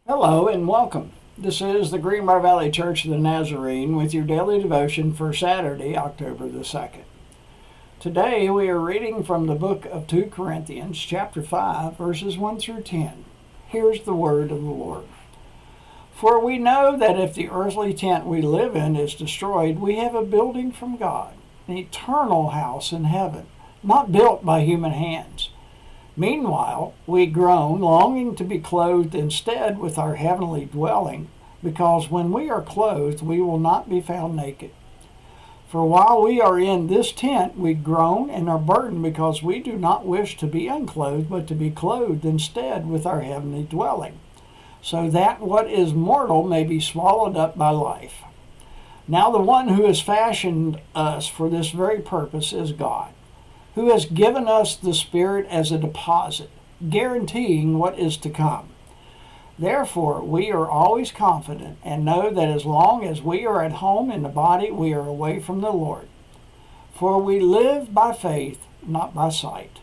Hello and welcome. This is the Greenbrier Valley Church of the Nazarene with your daily devotion for Saturday, October the 2nd. Today we are reading from the book of 2 Corinthians, chapter 5, verses 1 through 10. Here's the word of the Lord. For we know that if the earthly tent we live in is destroyed, we have a building from God, an eternal house in heaven, not built by human hands. Meanwhile, we groan, longing to be clothed instead with our heavenly dwelling, because when we are clothed, we will not be found naked. For while we are in this tent, we groan and are burdened because we do not wish to be unclothed, but to be clothed instead with our heavenly dwelling, so that what is mortal may be swallowed up by life. Now the one who has fashioned us for this very purpose is God, who has given us the Spirit as a deposit, guaranteeing what is to come. Therefore, we are always confident and know that as long as we are at home in the body, we are away from the Lord. For we live by faith, not by sight.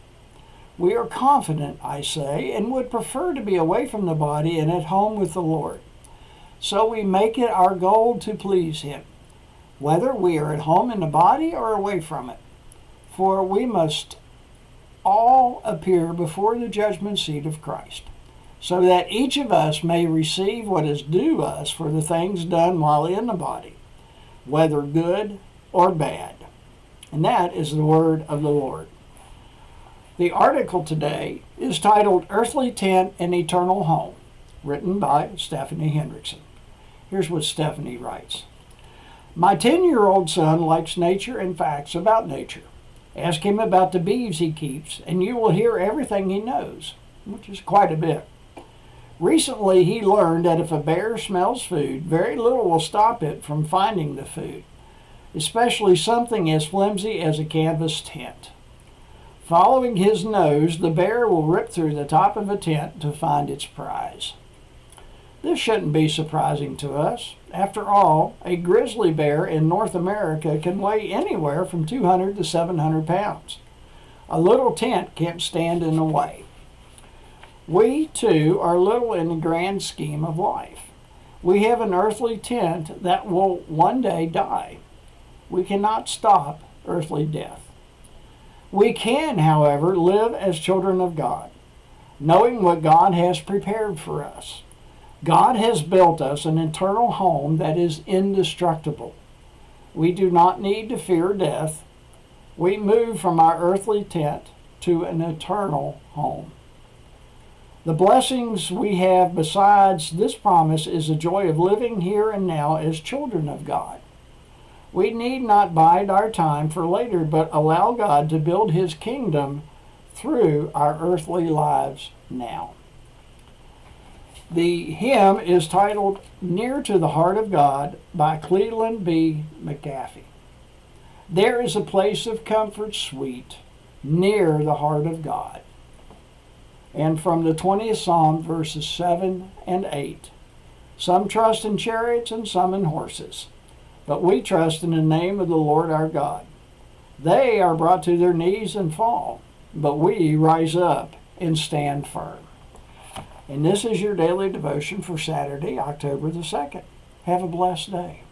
We are confident, I say, and would prefer to be away from the body and at home with the Lord. So we make it our goal to please Him, whether we are at home in the body or away from it. For we must all appear before the judgment seat of Christ, so that each of us may receive what is due us for the things done while in the body, whether good or bad. And that is the word of the Lord. The article today is titled Earthly Tent and Eternal Home, written by Stephanie Hendrickson. Here's what Stephanie writes. My 10-year-old son likes nature and facts about nature. Ask him about the beeves he keeps, and you will hear everything he knows, which is quite a bit. Recently, he learned that if a bear smells food, very little will stop it from finding the food, especially something as flimsy as a canvas tent. Following his nose, the bear will rip through the top of a tent to find its prize. This shouldn't be surprising to us. After all, a grizzly bear in North America can weigh anywhere from 200 to 700 pounds. A little tent can't stand in the way. We, too, are little in the grand scheme of life. We have an earthly tent that will one day die. We cannot stop earthly death. We can, however, live as children of God, knowing what God has prepared for us. God has built us an eternal home that is indestructible. We do not need to fear death. We move from our earthly tent to an eternal home. The blessings we have besides this promise is the joy of living here and now as children of God. We need not bide our time for later, but allow God to build His kingdom through our earthly lives now. The hymn is titled Near to the Heart of God by Cleveland B. McGaffey. There is a place of comfort sweet, near the heart of God. And from the 20th Psalm, verses 7 and 8. Some trust in chariots and some in horses, but we trust in the name of the Lord our God. They are brought to their knees and fall, but we rise up and stand firm. And this is your daily devotion for Saturday, October the 2nd. Have a blessed day.